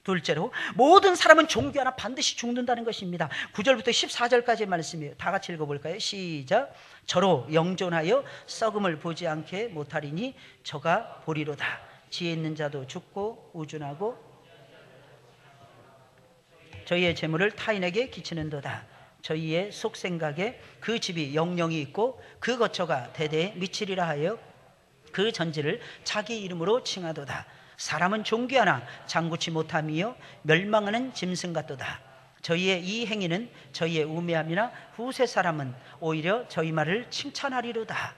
둘째로 모든 사람은 종교 하나 반드시 죽는다는 것입니다. 9절부터 14절까지의 말씀이에요. 다 같이 읽어볼까요? 시작. 저로 영존하여 썩음을 보지 않게 못하리니 저가 보리로다. 지혜 있는 자도 죽고 우준하고 저희의 재물을 타인에게 끼치는도다. 저희의 속생각에 그 집이 영영이 있고 그 거처가 대대에 미치리라 하여 그 전지를 자기 이름으로 칭하도다. 사람은 존귀하나 장구치 못함이요 멸망하는 짐승 같도다. 저희의 이 행위는 저희의 우매함이나 후세 사람은 오히려 저희 말을 칭찬하리로다.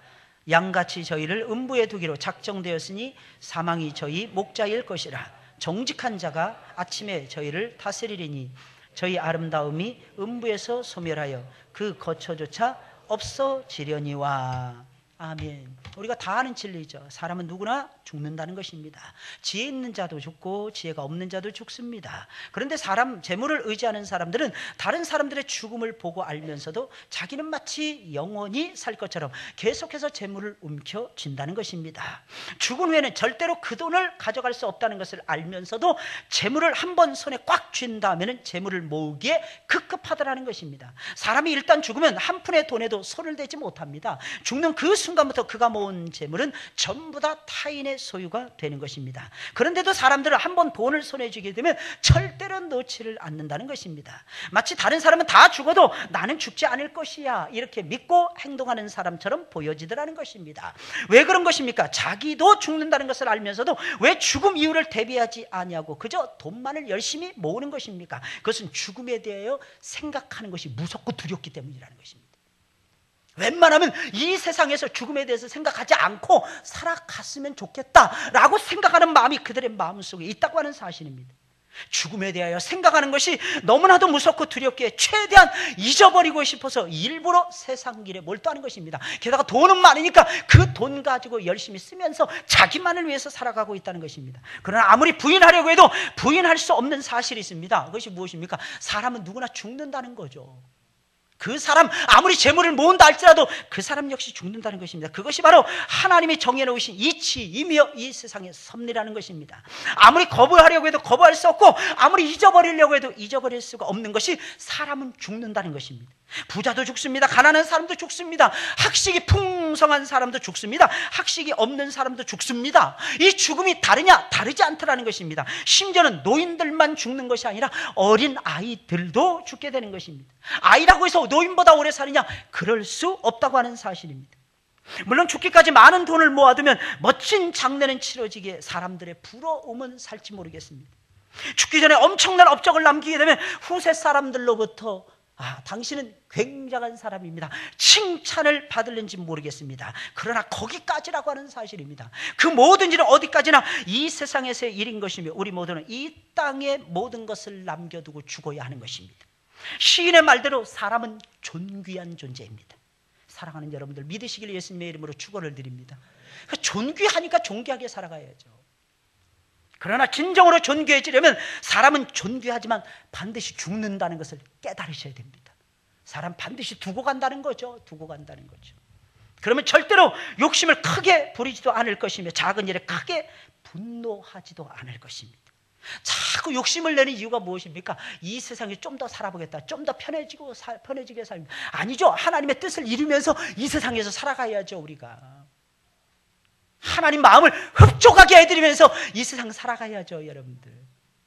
양같이 저희를 음부에 두기로 작정되었으니 사망이 저희 목자일 것이라. 정직한 자가 아침에 저희를 다스리리니 저희 아름다움이 음부에서 소멸하여 그 거처조차 없어지려니와. 아멘. 우리가 다 아는 진리죠. 사람은 누구나 죽는다는 것입니다. 지혜 있는 자도 죽고 지혜가 없는 자도 죽습니다. 그런데 재물을 의지하는 사람들은 다른 사람들의 죽음을 보고 알면서도 자기는 마치 영원히 살 것처럼 계속해서 재물을 움켜쥔다는 것입니다. 죽은 후에는 절대로 그 돈을 가져갈 수 없다는 것을 알면서도 재물을 한번 손에 꽉 쥔 다음에는 재물을 모으기에 급급하더라는 것입니다. 사람이 일단 죽으면 한 푼의 돈에도 손을 대지 못합니다. 죽는 그 순간부터 그가 모은 재물은 전부 다 타인의 소유가 되는 것입니다. 그런데도 사람들은 한번 돈을 손에 쥐게 되면 절대로 놓지를 않는다는 것입니다. 마치 다른 사람은 다 죽어도 나는 죽지 않을 것이야 이렇게 믿고 행동하는 사람처럼 보여지더라는 것입니다. 왜 그런 것입니까? 자기도 죽는다는 것을 알면서도 왜 죽음 이후를 대비하지 아니하고 그저 돈만을 열심히 모으는 것입니까? 그것은 죽음에 대하여 생각하는 것이 무섭고 두렵기 때문이라는 것입니다. 웬만하면 이 세상에서 죽음에 대해서 생각하지 않고 살아갔으면 좋겠다라고 생각하는 마음이 그들의 마음속에 있다고 하는 사실입니다. 죽음에 대하여 생각하는 것이 너무나도 무섭고 두렵기에 최대한 잊어버리고 싶어서 일부러 세상 길에 몰두하는 것입니다. 게다가 돈은 많으니까 그 돈 가지고 열심히 쓰면서 자기만을 위해서 살아가고 있다는 것입니다. 그러나 아무리 부인하려고 해도 부인할 수 없는 사실이 있습니다. 그것이 무엇입니까? 사람은 누구나 죽는다는 거죠. 그 사람 아무리 재물을 모은다 할지라도 그 사람 역시 죽는다는 것입니다. 그것이 바로 하나님이 정해놓으신 이치이며 이 세상의 섭리라는 것입니다. 아무리 거부하려고 해도 거부할 수 없고 아무리 잊어버리려고 해도 잊어버릴 수가 없는 것이 사람은 죽는다는 것입니다. 부자도 죽습니다. 가난한 사람도 죽습니다. 학식이 풍성한 사람도 죽습니다. 학식이 없는 사람도 죽습니다. 이 죽음이 다르냐? 다르지 않다라는 것입니다. 심지어는 노인들만 죽는 것이 아니라 어린 아이들도 죽게 되는 것입니다. 아이라고 해서 노인보다 오래 사느냐? 그럴 수 없다고 하는 사실입니다. 물론 죽기까지 많은 돈을 모아두면 멋진 장례는 치러지기에 사람들의 부러움은 살지 모르겠습니다. 죽기 전에 엄청난 업적을 남기게 되면 후세 사람들로부터 당신은 굉장한 사람입니다, 칭찬을 받을는지 모르겠습니다. 그러나 거기까지라고 하는 사실입니다. 그 모든 일은 어디까지나 이 세상에서의 일인 것이며 우리 모두는 이 땅에 모든 것을 남겨두고 죽어야 하는 것입니다. 시인의 말대로 사람은 존귀한 존재입니다. 사랑하는 여러분들, 믿으시길 예수님의 이름으로 축원을 드립니다. 존귀하니까 존귀하게 살아가야죠. 그러나 진정으로 존귀해지려면 사람은 존귀하지만 반드시 죽는다는 것을 깨달으셔야 됩니다. 사람 반드시 두고 간다는 거죠. 두고 간다는 거죠. 그러면 절대로 욕심을 크게 부리지도 않을 것이며 작은 일에 크게 분노하지도 않을 것입니다. 자꾸 욕심을 내는 이유가 무엇입니까? 이 세상에 좀 더 살아보겠다, 좀 더 편해지게 살면 아니죠. 하나님의 뜻을 이루면서 이 세상에서 살아가야죠. 우리가 하나님 마음을 흡족하게 해드리면서 이 세상 살아가야죠. 여러분들,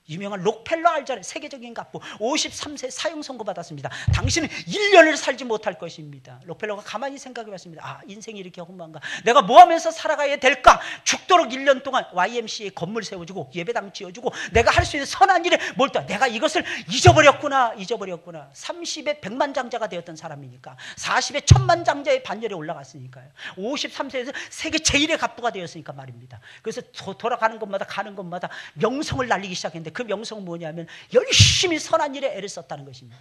유명한 록펠러 알잖아요. 세계적인 갑부, 53세 사형 선고 받았습니다. 당신은 1년을 살지 못할 것입니다. 록펠러가 가만히 생각해 봤습니다. 인생이 이렇게 험한가? 내가 뭐 하면서 살아가야 될까? 죽도록 1년 동안 YMCA 건물 세워주고 예배당 지어주고 내가 할 수 있는 선한 일에 몰두하. 내가 이것을 잊어버렸구나. 30에 100만장자가 되었던 사람이니까, 40에 1000만장자의 반열에 올라갔으니까요. 53세에서 세계 제1의 갑부가 되었으니까 말입니다. 그래서 돌아가는 곳마다 가는 곳마다 명성을 날리기 시작했는데 그 명성은 뭐냐면 열심히 선한 일에 애를 썼다는 것입니다.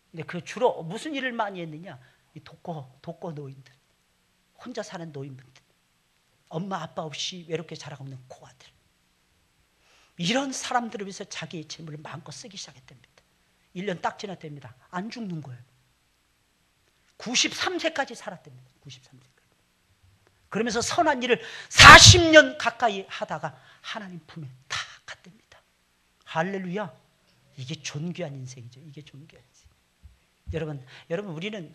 근데 그 주로 무슨 일을 많이 했느냐? 이 독거 노인들, 혼자 사는 노인분들, 엄마 아빠 없이 외롭게 자라고 있는 고아들, 이런 사람들을 위해서 자기의 재물을 마음껏 쓰기 시작했답니다. 1년 딱 지났답니다. 안 죽는 거예요. 93세까지 살았답니다. 93세까지. 그러면서 선한 일을 40년 가까이 하다가 하나님 품에 다 갔답니다. 할렐루야. 이게 존귀한 인생이죠. 이게 존귀한 인생. 여러분 우리는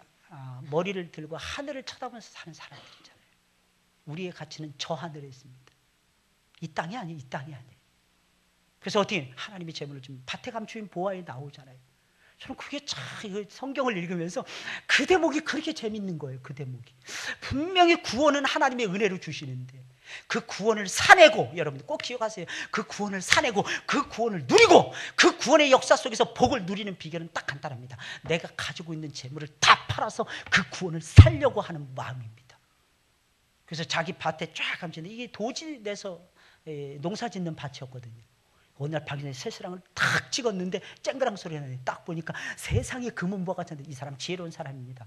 머리를 들고 하늘을 쳐다보면서 사는 사람들이잖아요. 우리의 가치는 저 하늘에 있습니다. 이 땅이 아니에요. 이 땅이 아니에요. 그래서 어떻게 하나님이 재물을 주면 밭에 감추인 보화에 나오잖아요. 저는 그게 참 성경을 읽으면서 그 대목이 그렇게 재밌는 거예요. 그 대목이 분명히 구원은 하나님의 은혜로 주시는데 그 구원을 사내고, 여러분들 꼭 기억하세요. 그 구원을 사내고 그 구원을 누리고 그 구원의 역사 속에서 복을 누리는 비결은 딱 간단합니다. 내가 가지고 있는 재물을 다 팔아서 그 구원을 살려고 하는 마음입니다. 그래서 자기 밭에 쫙 감추는데 이게 도지 내서 농사 짓는 밭이었거든요. 어느 날 방에 새스랑을 탁 찍었는데 쨍그랑 소리가 나네. 딱 보니까 세상에 금은보화가 찼는데 이 사람 지혜로운 사람입니다.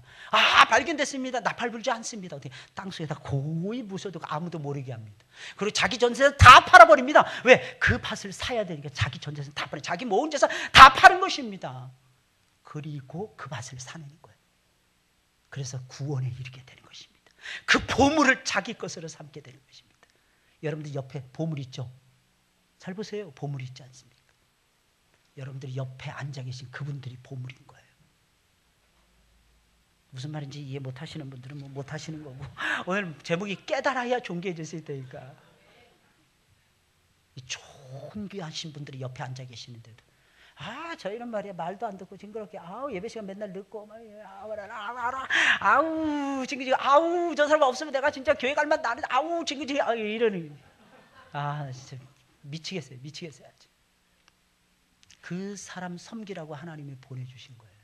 발견됐습니다. 나팔 불지 않습니다. 어떻게 땅속에다 고이 부숴두고 아무도 모르게 합니다. 그리고 자기 전세는 다 팔아버립니다. 왜? 그 밭을 사야 되니까 자기 전세는 다 팔아, 자기 모은 재산 다 파는 것입니다. 그리고 그 밭을 사는 거예요. 그래서 구원에 이르게 되는 것입니다. 그 보물을 자기 것으로 삼게 되는 것입니다. 여러분들 옆에 보물 있죠? 잘 보세요. 보물이 있지 않습니까? 여러분들이 옆에 앉아 계신 그분들이 보물인 거예요. 무슨 말인지 이해 못 하시는 분들은 못 하시는 거고, 오늘 제목이 깨달아야 존귀해질 수 있다니까. 이 존귀하신 분들이 옆에 앉아 계시는데도 저희는 말이야 말도 안 듣고 징그럽게 예배 시간 맨날 늦고 징그지게 저 사람 없으면 내가 진짜 교회 갈 맛 나는데 징그지게 이러는 진짜 미치겠어요. 그 사람 섬기라고 하나님이 보내주신 거예요.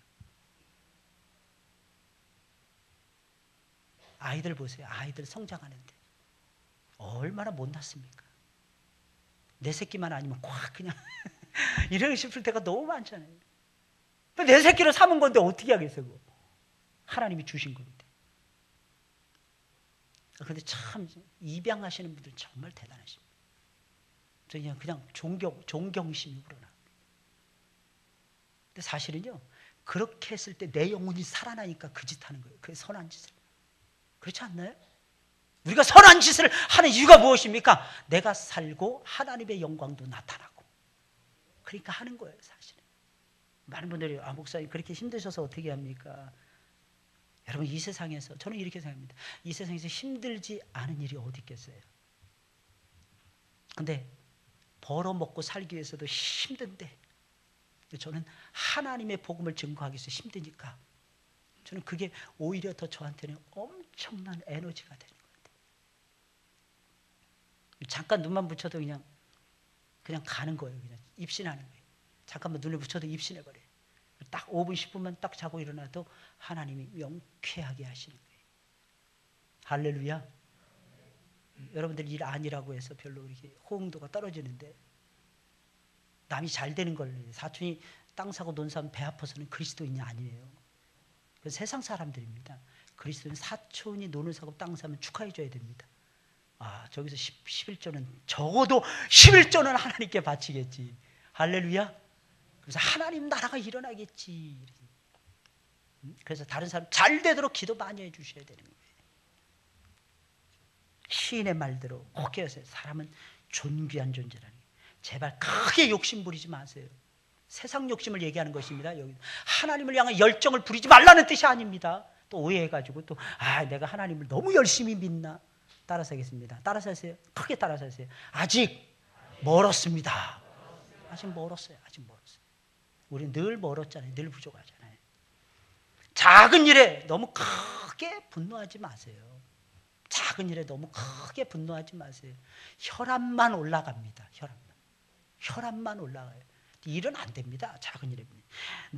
아이들 보세요. 아이들 성장하는데 얼마나 못났습니까? 내 새끼만 아니면 꽉 그냥 이러고 싶을 때가 너무 많잖아요. 내 새끼로 삼은 건데 어떻게 하겠어요? 그거. 하나님이 주신 건데. 그런데 참 입양하시는 분들 정말 대단하십니다. 저 그냥 존경심이 우러나. 근데 사실은요, 그렇게 했을 때 내 영혼이 살아나니까 그 짓 하는 거예요. 그 선한 짓을. 그렇지 않나요? 우리가 선한 짓을 하는 이유가 무엇입니까? 내가 살고 하나님의 영광도 나타나고. 그러니까 하는 거예요, 사실은. 많은 분들이 목사님 그렇게 힘드셔서 어떻게 합니까? 여러분, 이 세상에서 저는 이렇게 생각합니다. 이 세상에서 힘들지 않은 일이 어디 있겠어요? 근데 벌어먹고 살기 위해서도 힘든데 저는 하나님의 복음을 증거하기 위해서 힘드니까 저는 그게 오히려 더 저한테는 엄청난 에너지가 되는 것 같아요. 잠깐 눈만 붙여도 그냥 가는 거예요. 그냥 입신하는 거예요. 잠깐만 눈을 붙여도 입신해버려요. 딱 5분 10분만 딱 자고 일어나도 하나님이 명쾌하게 하시는 거예요. 할렐루야. 여러분들 일 아니라고 해서 별로 이렇게 호응도가 떨어지는데 남이 잘 되는 걸, 사촌이 땅 사고 논 사람 배 아파서는 그리스도인이 아니에요. 그 세상 사람들입니다. 그리스도인 사촌이 논을 사고 땅 사면 축하해 줘야 됩니다. 저기서 11조는 적어도 11조는 하나님께 바치겠지. 할렐루야. 그래서 하나님 나라가 일어나겠지. 그래서 다른 사람 잘 되도록 기도 많이 해주셔야 되는 거예요. 시인의 말대로 꼭 깨우세요. 사람은 존귀한 존재라는 거예요. 제발 크게 욕심 부리지 마세요. 세상 욕심을 얘기하는 것입니다. 여기 하나님을 향한 열정을 부리지 말라는 뜻이 아닙니다. 또 오해해가지고 또 내가 하나님을 너무 열심히 믿나? 따라서 하겠습니다. 따라서 하세요. 크게 따라서 하세요. 아직 멀었습니다. 아직 멀었어요. 아직 멀었어요. 우리는 늘 멀었잖아요. 늘 부족하잖아요. 작은 일에 너무 크게 분노하지 마세요. 작은 일에 너무 크게 분노하지 마세요. 혈압만 올라갑니다. 혈압만 올라가요. 일은 안 됩니다. 작은 일에.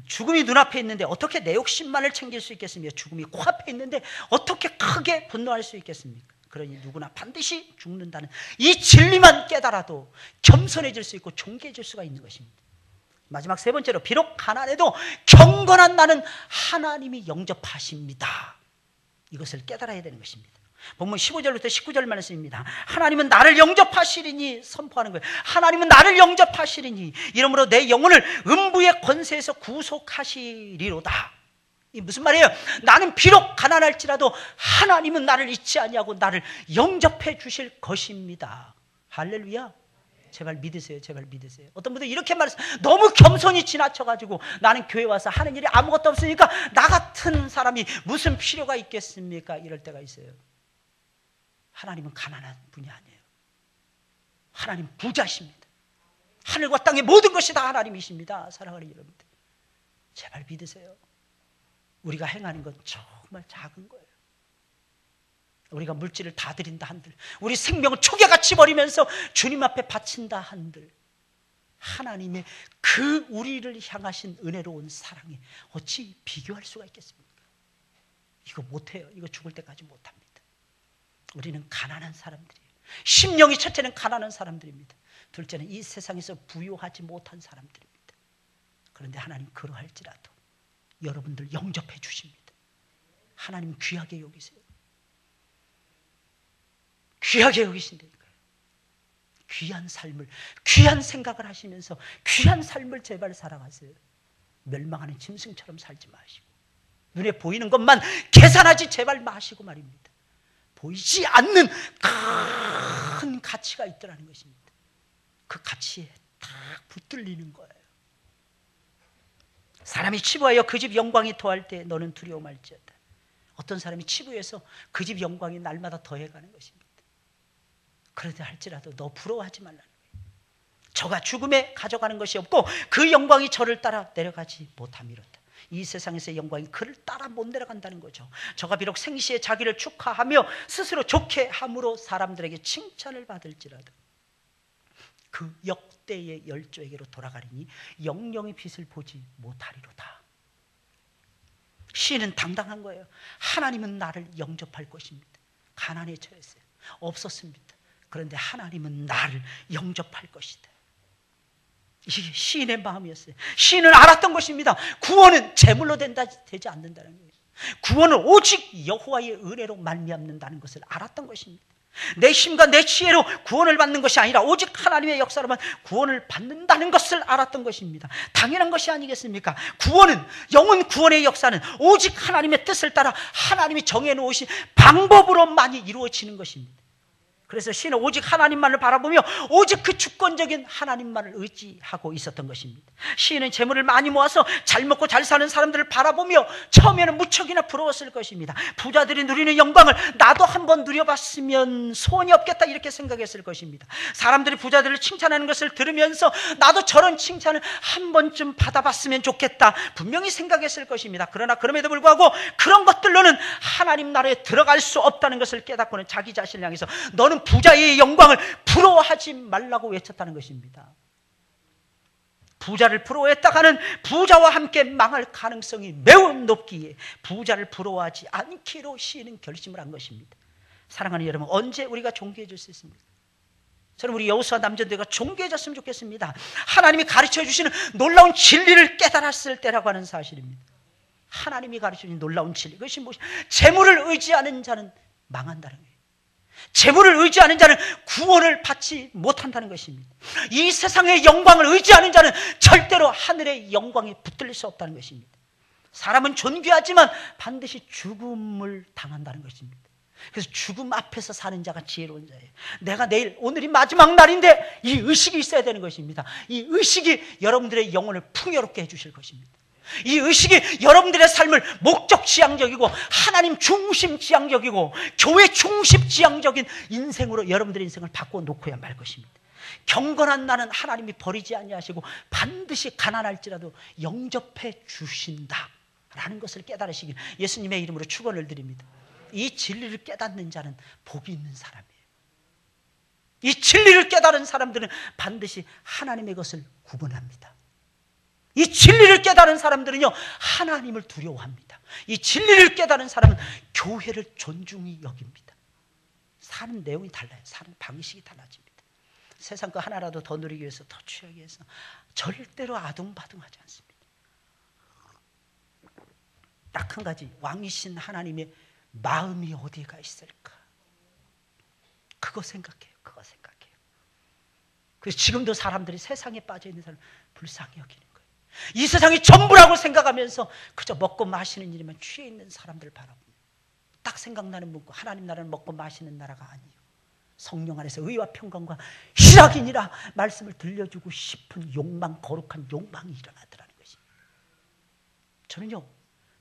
죽음이 눈앞에 있는데 어떻게 내 욕심만을 챙길 수 있겠습니까? 죽음이 코앞에 있는데 어떻게 크게 분노할 수 있겠습니까? 그러니 누구나 반드시 죽는다는 이 진리만 깨달아도 겸손해질 수 있고 존귀해질 수가 있는 것입니다. 마지막 세 번째로, 비록 가난해도 경건한 나는 하나님이 영접하십니다. 이것을 깨달아야 되는 것입니다. 본문 15절부터 19절 말씀입니다. 하나님은 나를 영접하시리니 선포하는 거예요. 하나님은 나를 영접하시리니 이러므로 내 영혼을 음부의 권세에서 구속하시리로다. 이 무슨 말이에요? 나는 비록 가난할지라도 하나님은 나를 잊지 아니하고 나를 영접해 주실 것입니다. 할렐루야. 제발 믿으세요. 제발 믿으세요. 어떤 분들 이렇게 말해요. 너무 겸손히 지나쳐가지고 나는 교회 와서 하는 일이 아무것도 없으니까 나 같은 사람이 무슨 필요가 있겠습니까? 이럴 때가 있어요. 하나님은 가난한 분이 아니에요. 하나님 부자십니다. 하늘과 땅의 모든 것이 다 하나님이십니다. 사랑하는 여러분들, 제발 믿으세요. 우리가 행하는 건 정말 작은 거예요. 우리가 물질을 다 드린다 한들, 우리 생명을 초계같이 버리면서 주님 앞에 바친다 한들, 하나님의 그 우리를 향하신 은혜로운 사랑에 어찌 비교할 수가 있겠습니까? 이거 못해요. 이거 죽을 때까지 못합니다. 우리는 가난한 사람들이에요. 심령이 첫째는 가난한 사람들입니다. 둘째는 이 세상에서 부유하지 못한 사람들입니다. 그런데 하나님 그러할지라도 여러분들 영접해 주십니다. 하나님 귀하게 여기세요. 귀하게 여기신다니까요. 귀한 삶을, 귀한 생각을 하시면서 귀한 삶을 제발 살아가세요. 멸망하는 짐승처럼 살지 마시고 눈에 보이는 것만 계산하지 제발 마시고 말입니다. 보이지 않는 큰 가치가 있더라는 것입니다. 그 가치에 딱 붙들리는 거예요. 사람이 치부하여 그 집 영광이 더할 때 너는 두려워 말지어다. 어떤 사람이 치부해서 그 집 영광이 날마다 더해가는 것입니다. 그러다 할지라도 너 부러워하지 말라는 거예요. 저가 죽음에 가져가는 것이 없고 그 영광이 저를 따라 내려가지 못함이로다. 이 세상에서의 영광이 그를 따라 못 내려간다는 거죠. 저가 비록 생시에 자기를 축하하며 스스로 좋게 함으로 사람들에게 칭찬을 받을지라도 그 역대의 열조에게로 돌아가리니 영영의 빛을 보지 못하리로다. 시인은 당당한 거예요. 하나님은 나를 영접할 것입니다. 가난에 처했어요. 없었습니다. 그런데 하나님은 나를 영접할 것이다. 이게 시인의 마음이었어요. 시인은 알았던 것입니다. 구원은 제물로 되지 않는다는 거예요. 구원은 오직 여호와의 은혜로 말미암는다는 것을 알았던 것입니다. 내 힘과 내 지혜로 구원을 받는 것이 아니라 오직 하나님의 역사로만 구원을 받는다는 것을 알았던 것입니다. 당연한 것이 아니겠습니까? 영혼 구원의 역사는 오직 하나님의 뜻을 따라 하나님이 정해놓으신 방법으로만이 이루어지는 것입니다. 그래서 시인은 오직 하나님만을 바라보며 오직 그 주권적인 하나님만을 의지하고 있었던 것입니다. 시인은 재물을 많이 모아서 잘 먹고 잘 사는 사람들을 바라보며 처음에는 무척이나 부러웠을 것입니다. 부자들이 누리는 영광을 나도 한번 누려봤으면 소원이 없겠다 이렇게 생각했을 것입니다. 사람들이 부자들을 칭찬하는 것을 들으면서 나도 저런 칭찬을 한 번쯤 받아봤으면 좋겠다 분명히 생각했을 것입니다. 그러나 그럼에도 불구하고 그런 것들로는 하나님 나라에 들어갈 수 없다는 것을 깨닫고는 자기 자신을 향해서 너는 부자의 영광을 부러워하지 말라고 외쳤다는 것입니다. 부자를 부러워했다가는 부자와 함께 망할 가능성이 매우 높기에 부자를 부러워하지 않기로 시인은 결심을 한 것입니다. 사랑하는 여러분, 언제 우리가 존귀해질 수 있습니까? 저는 우리 여호수아 남전대가 존귀해졌으면 좋겠습니다. 하나님이 가르쳐 주시는 놀라운 진리를 깨달았을 때라고 하는 사실입니다. 하나님이 가르쳐 주신 놀라운 진리, 그것이 무엇이? 재물을 의지하는 자는 망한다는 거예요. 재물을 의지하는 자는 구원을 받지 못한다는 것입니다. 이 세상의 영광을 의지하는 자는 절대로 하늘의 영광에 붙들릴 수 없다는 것입니다. 사람은 존귀하지만 반드시 죽음을 당한다는 것입니다. 그래서 죽음 앞에서 사는 자가 지혜로운 자예요. 내가 오늘이 마지막 날인데 이 의식이 있어야 되는 것입니다. 이 의식이 여러분들의 영혼을 풍요롭게 해주실 것입니다. 이 의식이 여러분들의 삶을 목적 지향적이고 하나님 중심 지향적이고 교회 중심 지향적인 인생으로 여러분들의 인생을 바꿔 놓고야 말 것입니다. 경건한 나는 하나님이 버리지 아니하시고 반드시 가난할지라도 영접해 주신다라는 것을 깨달으시길 예수님의 이름으로 축원을 드립니다. 이 진리를 깨닫는 자는 복이 있는 사람이에요. 이 진리를 깨달은 사람들은 반드시 하나님의 것을 구분합니다. 이 진리를 깨달은 사람들은요, 하나님을 두려워합니다. 이 진리를 깨달은 사람은 교회를 존중히 여깁니다. 사는 내용이 달라요. 사는 방식이 달라집니다. 세상 거 하나라도 더 누리기 위해서, 더 취하기 위해서 절대로 아둥바둥하지 않습니다. 딱 한 가지, 왕이신 하나님의 마음이 어디가 있을까? 그거 생각해요. 그거 생각해요. 그래서 지금도 사람들이 세상에 빠져있는 사람을 불쌍히 여기는 거예요. 이 세상이 전부라고 생각하면서 그저 먹고 마시는 일에만 취해 있는 사람들을 바라봅니다. 딱 생각나는 문구, 하나님 나라는 먹고 마시는 나라가 아니에요. 성령 안에서 의와 평강과 희락이니라 말씀을 들려주고 싶은 욕망, 거룩한 욕망이 일어나더라는 것입니다. 저는요,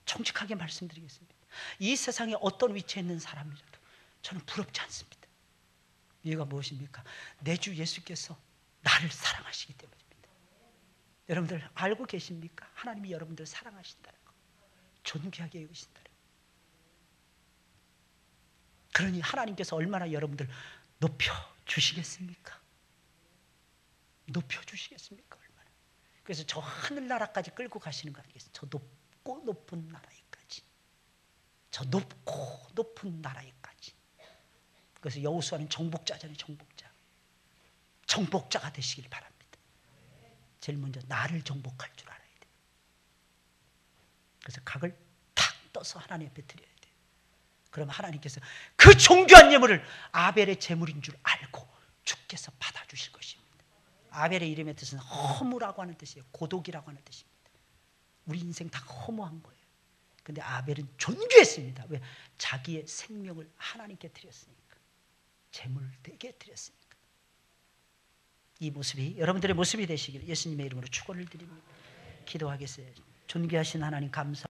정직하게 말씀드리겠습니다. 이 세상에 어떤 위치에 있는 사람이라도 저는 부럽지 않습니다. 이유가 무엇입니까? 내 주 예수께서 나를 사랑하시기 때문입니다. 여러분들 알고 계십니까? 하나님이 여러분들을 사랑하신다는 거, 존귀하게 여기신다는 거. 그러니 하나님께서 얼마나 여러분들 높여주시겠습니까? 높여주시겠습니까? 얼마나. 그래서 저 하늘나라까지 끌고 가시는 거 아니겠어요? 저 높고 높은 나라에까지, 저 높고 높은 나라에까지. 그래서 여호수아는 정복자잖아요. 정복자가 되시길 바랍니다. 제일 먼저 나를 정복할 줄 알아야 돼요. 그래서 각을 탁 떠서 하나님 앞에 드려야 돼요. 그럼 하나님께서 그 존귀한 예물을 아벨의 제물인 줄 알고 주께서 받아주실 것입니다. 아벨의 이름의 뜻은 허무라고 하는 뜻이에요. 고독이라고 하는 뜻입니다. 우리 인생 다 허무한 거예요. 근데 아벨은 존귀했습니다. 왜? 자기의 생명을 하나님께 드렸으니까. 제물되게 드렸으니까. 이 모습이 여러분들의 모습이 되시길 예수님의 이름으로 축원을 드립니다. 기도하겠어요. 존귀하신 하나님 감사.